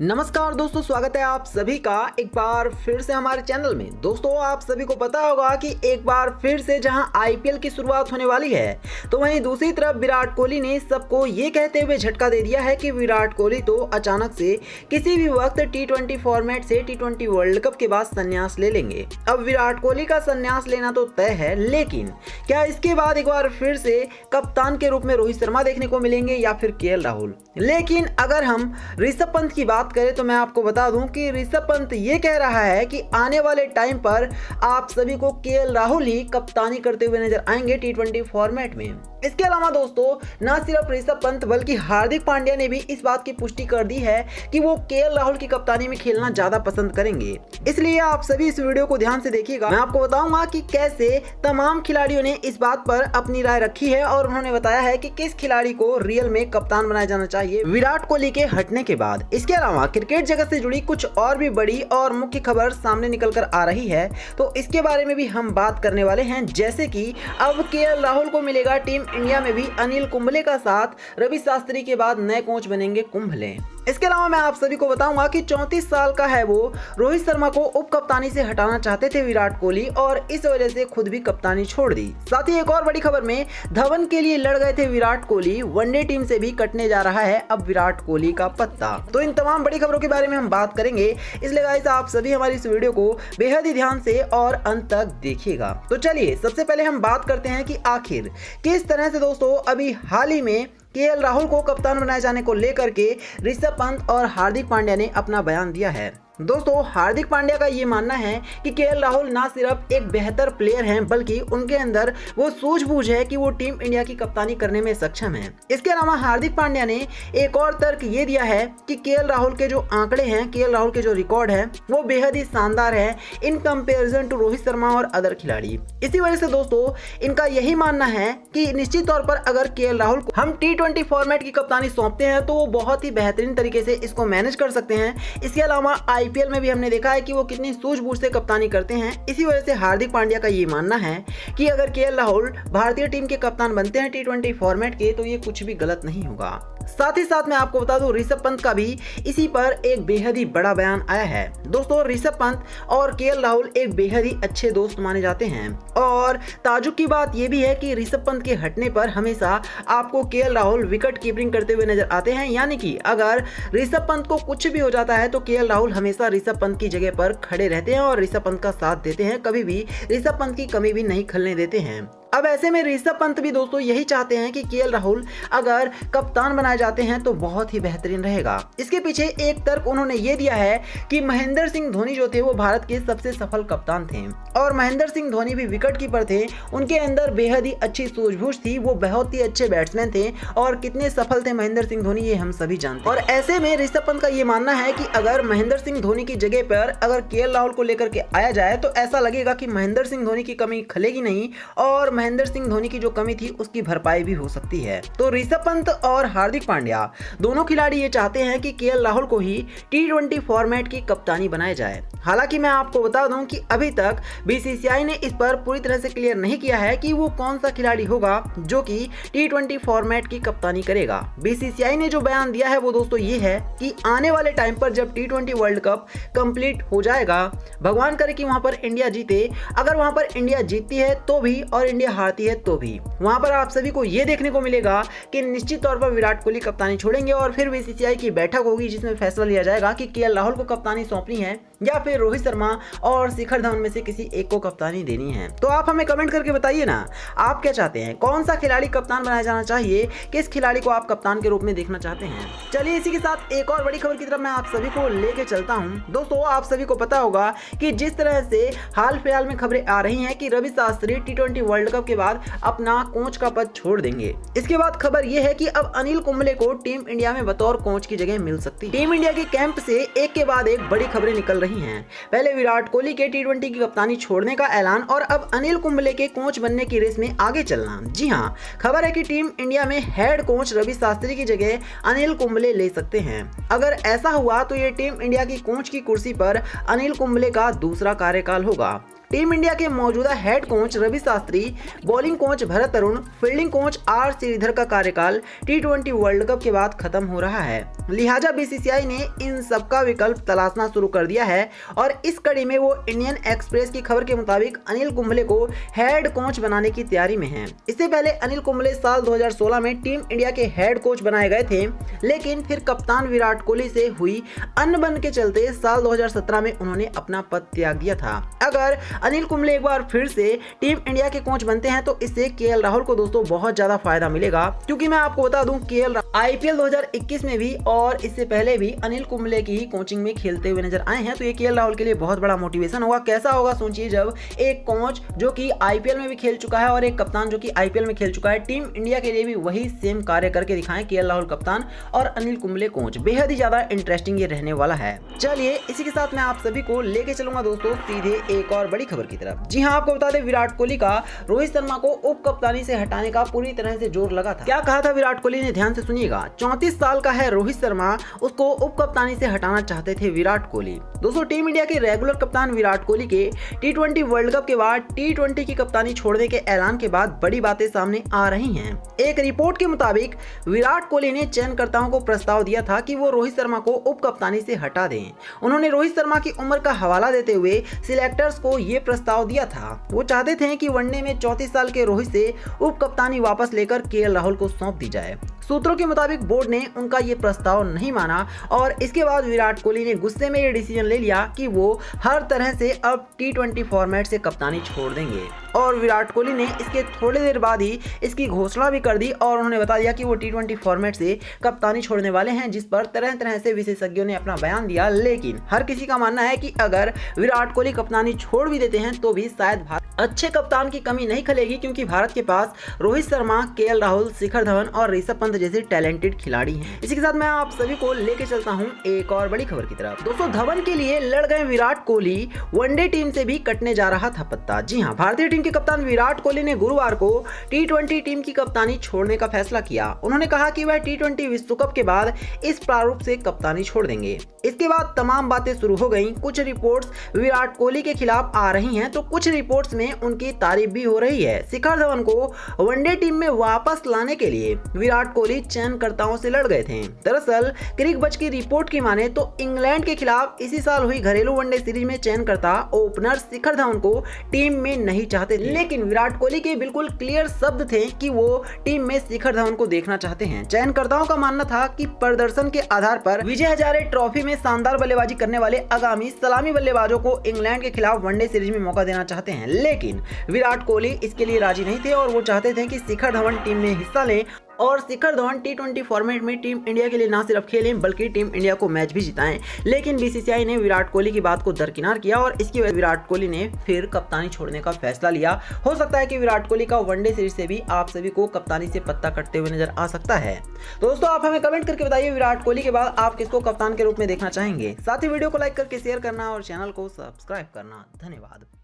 नमस्कार दोस्तों, स्वागत है आप सभी का एक बार फिर से हमारे चैनल में। दोस्तों, आप सभी को पता होगा कि एक बार फिर से जहां आईपीएल की शुरुआत होने वाली है, तो वहीं दूसरी तरफ विराट कोहली ने सबको ये कहते हुए झटका दे दिया है कि विराट कोहली तो अचानक से किसी भी वक्त टी20 फॉर्मेट से टी20 वर्ल्ड कप के बाद संन्यास ले लेंगे। अब विराट कोहली का संन्यास लेना तो तय है, लेकिन क्या इसके बाद एक बार फिर से कप्तान के रूप में रोहित शर्मा देखने को मिलेंगे या फिर केएल राहुल। लेकिन अगर हम ऋषभ पंत की बात करें तो मैं आपको बता दूं कि ऋषभ पंत ये कह रहा है कि आने वाले टाइम पर आप सभी को केएल राहुल ही कप्तानी करते हुए नजर आएंगे टी20 फॉर्मेट में। इसके अलावा दोस्तों, न सिर्फ ऋषभ पंत बल्कि हार्दिक पांड्या ने भी इस बात की पुष्टि कर दी है कि वो केएल राहुल की कप्तानी में खेलना ज्यादा पसंद करेंगे। इसलिए आप सभी इस वीडियो को ध्यान से देखिएगा। मैं आपको बताऊंगा कि कैसे तमाम खिलाड़ियों ने इस बात पर अपनी राय रखी है और उन्होंने बताया है कि किस खिलाड़ी को रियल में कप्तान बनाया जाना चाहिए विराट कोहली के हटने के बाद। इसके अलावा क्रिकेट जगत से जुड़ी कुछ और भी बड़ी और मुख्य खबर सामने निकल कर आ रही है, तो इसके बारे में भी हम बात करने वाले हैं। जैसे कि अब केएल राहुल को मिलेगा टीम इंडिया में भी अनिल कुंबले का साथ। रवि शास्त्री के बाद नए कोच बनेंगे कुंबले। इसके अलावा मैं आप सभी को बताऊंगा कि 34 साल का है वो रोहित शर्मा को उप कप्तानी से हटाना चाहते थे विराट कोहली, और इस वजह से खुद भी कप्तानी छोड़ दी। साथ ही एक और बड़ी खबर में धवन के लिए लड़ गए थे विराट कोहली, वनडे टीम से भी कटने जा रहा है अब विराट कोहली का पत्ता। तो इन तमाम बड़ी खबरों के बारे में हम बात करेंगे, इसलिए गाइस आप सभी हमारी इस वीडियो को बेहद ही ध्यान से और अंत तक देखिएगा। तो चलिए सबसे पहले हम बात करते हैं कि आखिर किस तरह से दोस्तों अभी हाल ही में केएल राहुल को कप्तान बनाए जाने को लेकर के ऋषभ पंत और हार्दिक पांड्या ने अपना बयान दिया है। दोस्तों, हार्दिक पांड्या का ये मानना है कि केएल राहुल ना सिर्फ एक बेहतर प्लेयर हैं, बल्कि उनके अंदर वो सूझबूझ है कि वो टीम इंडिया की कप्तानी करने में सक्षम हैं। इसके अलावा हार्दिक पांड्या ने एक और तर्क ये दिया है कि केएल राहुल के जो आंकड़े हैं, केएल राहुल के जो रिकॉर्ड है, वो बेहद ही शानदार है in comparison to Rohit Sharma और अदर खिलाड़ी। इसी वजह से दोस्तों इनका यही मानना है कि निश्चित तौर पर अगर केएल राहुल को हम टी20 फॉर्मेट की कप्तानी सौंपते हैं तो वो बहुत ही बेहतरीन तरीके से इसको मैनेज कर सकते हैं। इसके अलावा आईपीएल में भी हमने देखा है कि वो कितनी सूझबूझ से कप्तानी करते हैं। इसी वजह से हार्दिक पांड्या का ये मानना है कि अगर केएल राहुल भारतीय टीम के कप्तान बनते हैं टी20 फॉर्मेट के, तो ये कुछ भी गलत नहीं होगा। साथ ही साथ मैं आपको बता दूं, ऋषभ पंत का भी इसी पर एक बेहद ही बड़ा बयान आया है। दोस्तों, ऋषभ पंत और केएल राहुल एक बेहद ही अच्छे दोस्त माने जाते हैं, और ताजुब की बात यह भी है कि ऋषभ पंत के हटने पर हमेशा आपको केएल राहुल विकेट कीपिंग करते हुए नजर आते हैं। यानी कि अगर ऋषभ पंत को कुछ भी हो जाता है तो केएल राहुल हमेशा ऋषभ पंत की जगह पर खड़े रहते हैं और ऋषभ पंत का साथ देते हैं, कभी भी ऋषभ पंत की कमी भी नहीं खलने देते हैं। अब ऐसे में ऋषभ पंत भी दोस्तों यही चाहते हैं कि केएल राहुल अगर कप्तान बनाए जाते हैं तो बहुत ही बेहतरीन रहेगा। इसके पीछे एक तर्क उन्होंने ये दिया है कि महेंद्र सिंह धोनी जो थे वो भारत के सबसे सफल कप्तान थे, और महेंद्र सिंह धोनी भी विकेट कीपर थे। उनके अंदर बेहद ही अच्छी सूझबूझ थी, वो बहुत ही अच्छे बैट्समैन थे, और कितने सफल थे महेंद्र सिंह धोनी ये हम सभी जानते हैं। और ऐसे में ऋषभ पंत का ये मानना है कि अगर महेंद्र सिंह धोनी की जगह पर अगर केएल राहुल को लेकर के आया जाए तो ऐसा लगेगा कि महेंद्र सिंह धोनी की कमी खलेगी नहीं, और महेंद्र सिंह धोनी की जो कमी थी उसकी भरपाई भी हो सकती है। तो ऋषभ पंत और हार्दिक पांड्या दोनों खिलाड़ी ये चाहते हैं कि केएल राहुल को ही टी20 फॉर्मेट की कप्तानी बनाया जाए। हालांकि मैं आपको बता दूं कि अभी तक बीसीसीआई ने इस पर पूरी तरह से क्लियर नहीं किया है कि वो कौन सा खिलाड़ी होगा जो कि टी20 फॉर्मेट की कप्तानी करेगा। बीसीसीआई ने जो बयान दिया है वो दोस्तों ये है कि आने वाले टाइम पर जब टी20 वर्ल्ड कप कंप्लीट हो जाएगा, भगवान करे कि वहां पर इंडिया जीते, अगर वहां पर इंडिया जीतती है तो भी और इंडिया हारती है तो भी, वहां पर आप सभी को यह देखने को मिलेगा कि निश्चित तौर पर विराट कोहली कप्तानी छोड़ेंगे, और फिर बीसीसीआई की बैठक होगी जिसमें फैसला लिया जाएगा कि केएल राहुल को कप्तानी सौंपनी है या फिर रोहित शर्मा और शिखर धवन में से किसी एक को कप्तानी देनी है। तो आप हमें कमेंट करके बताइए ना, आप क्या चाहते हैं, कौन सा खिलाड़ी कप्तान बनाया जाना चाहिए, किस खिलाड़ी को आप कप्तान के रूप में देखना चाहते हैं। चलिए इसी के साथ एक और बड़ी खबर की तरफ मैं आप सभी को लेके चलता हूं। दोस्तों, आप सभी को पता होगा कि जिस तरह से हाल फिलहाल में खबरें आ रही हैं कि रवि शास्त्री टी20 वर्ल्ड कप के बाद अपना कोच का पद छोड़ देंगे। इसके बाद खबर यह है कि अब अनिल कुंबले को टीम इंडिया में बतौर कोच की जगह मिल सकती है। टीम इंडिया के कैंप से एक के बाद एक बड़ी खबरें निकल रही हैं। पहले विराट कोहली के टी20 की कप्तानी छोड़ने का ऐलान, और अब अनिल कुंबले के कोच बनने की रेस में आगे चलना। जी हां, खबर है कि टीम इंडिया में हेड कोच रवि शास्त्री की जगह अनिल कुंबले ले सकते हैं। अगर ऐसा हुआ तो ये टीम इंडिया की कोच की कुर्सी पर अनिल कुंबले का दूसरा कार्यकाल होगा। टीम इंडिया के मौजूदा head coach Ravi Shastri, bowling coach Bharat Arun, fielding coach R Sridhar का कार्यकाल T20 वर्ल्ड कप के बाद खत्म हो रहा है। लिहाजा बीसीसीआई ने इन सबका विकल्प तलाशना शुरू कर दिया है और इस कड़ी में वो इंडियन एक्सप्रेस की खबर के मुताबिक अनिल कुंबले को हेड कोच बनाने की तैयारी में है। इससे पहले अनिल कुंबले साल 2016 में टीम इंडिया के हेड कोच बनाए गए थे, लेकिन फिर कप्तान विराट कोहली से हुई अनबन के चलते साल 2017 में उन्होंने अपना पद त्याग दिया था। अगर अनिल कुंबले एक बार फिर से टीम इंडिया के कोच बनते हैं तो इससे केएल राहुल को दोस्तों बहुत ज्यादा फायदा मिलेगा, क्योंकि मैं आपको बता दूं केएल आईपीएल 2021 में भी और इससे पहले भी अनिल कुंबले की ही कोचिंग में खेलते हुए नजर आए हैं। तो ये केएल राहुल के लिए बहुत बड़ा मोटिवेशन होगा। कैसा होगा सोचिए, जब एक कोच जो कि आईपीएल में भी खेल चुका है और एक कप्तान जो कि आईपीएल में खेल चुका है, टीम इंडिया के लिए भी वही सेम कार्य करके दिखाएं। केएल राहुल कप्तान और अनिल कुंबले कोच, बेहद ही ज्यादा इंटरेस्टिंग ये रहने वाला है। चलिए इसी के साथ मैं आप सभी को लेके चलूंगा दोस्तों सीधे एक और बड़ी खबर की तरफ। जी हाँ, आपको बता दें विराट कोहली का रोहित शर्मा को उप कप्तानी से हटाने का पूरी तरह से जोर लगा था। क्या कहा था विराट कोहली ने, ध्यान से सुनिएगा। 34 साल का है रोहित शर्मा, उसको उप कप्तानी से हटाना चाहते थे विराट कोहली। दोस्तों टीम इंडिया के रेगुलर कप्तान विराट कोहली के T20 वर्ल्ड कप के बाद T20 की कप्तानी छोड़ने के ऐलान के बाद बड़ी बातें सामने आ रही हैं। एक रिपोर्ट के मुताबिक विराट कोहली ने चयनकर्ताओं को प्रस्ताव दिया था कि वो रोहित शर्मा को उप कप्तानी से हटा दें। उन्होंने रोहित शर्मा की उम्र का हवाला देते हुए सिलेक्टर्स को ये प्रस्ताव दिया था। वो चाहते थे कि वनडे में 34 साल के रोहित से उप कप्तानी वापस लेकर केएल राहुल को सौंप दी जाए। सूत्रों के मुताबिक बोर्ड ने उनका ये प्रस्ताव नहीं माना और इसके बाद विराट कोहली ने गुस्से में ये डिसीजन ले लिया कि वो हर तरह से अब T20 फॉर्मेट से कप्तानी छोड़ देंगे। और विराट कोहली ने इसके थोड़ी देर बाद ही इसकी घोषणा भी कर दी और उन्होंने बता दिया कि वो T20 फॉर्मेट से कप्तानी छोड़ने वाले हैं, जिस पर तरह तरह से विशेषज्ञों ने अपना बयान दिया। लेकिन हर किसी का मानना है कि अगर विराट कोहली कप्तानी छोड़ भी देते हैं तो भी शायद भारत अच्छे कप्तान की कमी नहीं खलेगी, क्योंकि भारत के पास रोहित शर्मा, केएल राहुल, शिखर धवन और ऋषभ पंत जैसे टैलेंटेड खिलाड़ी हैं। इसी के साथ मैं आप सभी को लेके चलता हूं एक और बड़ी खबर की तरफ। दोस्तों धवन के लिए लड़ गए विराट कोहली, वनडे टीम से भी कटने जा रहा था पत्ता। जी हां, भारतीय टीम के कप्तान विराट कोहली ने गुरुवार को T20 टीम की कप्तानी छोड़ने का फैसला किया। उन्होंने कहा कि वह T20 विश्व कप के बाद इस प्रारूप से कप्तानी छोड़ देंगे। इसके बाद तमाम बातें शुरू हो गईं। कुछ रिपोर्ट्स विराट कोहली के खिलाफ आ रही हैं तो कुछ रिपोर्ट्स में उनकी तारीफ भी हो रही है। शिखर धवन को वनडे टीम में वापस लाने के लिए विराट कोहली चयनकर्ताओं से लड़ गए थे। दरअसल क्रिकबज़ की रिपोर्ट की माने तो इंग्लैंड के खिलाफ इसी साल हुई घरेलू वनडे सीरीज में चयनकर्ता ओपनर शिखर धवन को टीम में नहीं चाहते थे, लेकिन विराट कोहली के बिल्कुल क्लियर शब्द थे कि वो टीम में शिखर धवन को देखना चाहते हैं। चयनकर्ताओं का मानना था कि प्रदर्शन के आधार पर विजय हजारे ट्रॉफी में शानदार बल्लेबाजी करने वाले आगामी सलामी बल्लेबाजों को इंग्लैंड के खिलाफ वनडे सीरीज में मौका देना चाहते हैं, लेकिन विराट कोहली इसके लिए राजी नहीं थे और वो चाहते थे कि शिखर धवन टीम में हिस्सा लें और शिखर धवन T20 फॉर्मेट में टीम इंडिया के लिए ना सिर्फ खेलें बल्कि टीम इंडिया को मैच भी जिताएं। लेकिन बीसीसीआई ने विराट कोहली की बात को दरकिनार किया और इसकी वजह से विराट कोहली ने फिर कप्तानी छोड़ने का फैसला लिया। हो सकता है कि विराट कोहली का वनडे सीरीज से भी आप सभी को कप्तानी से पत्ता कटते हुए नजर आ सकता है। दोस्तों आप हमें कमेंट करके बताइए विराट कोहली के बाद आप किसको कप्तान के रूप में देखना चाहेंगे। साथ ही वीडियो को लाइक करके शेयर करना और चैनल को सब्सक्राइब करना। धन्यवाद।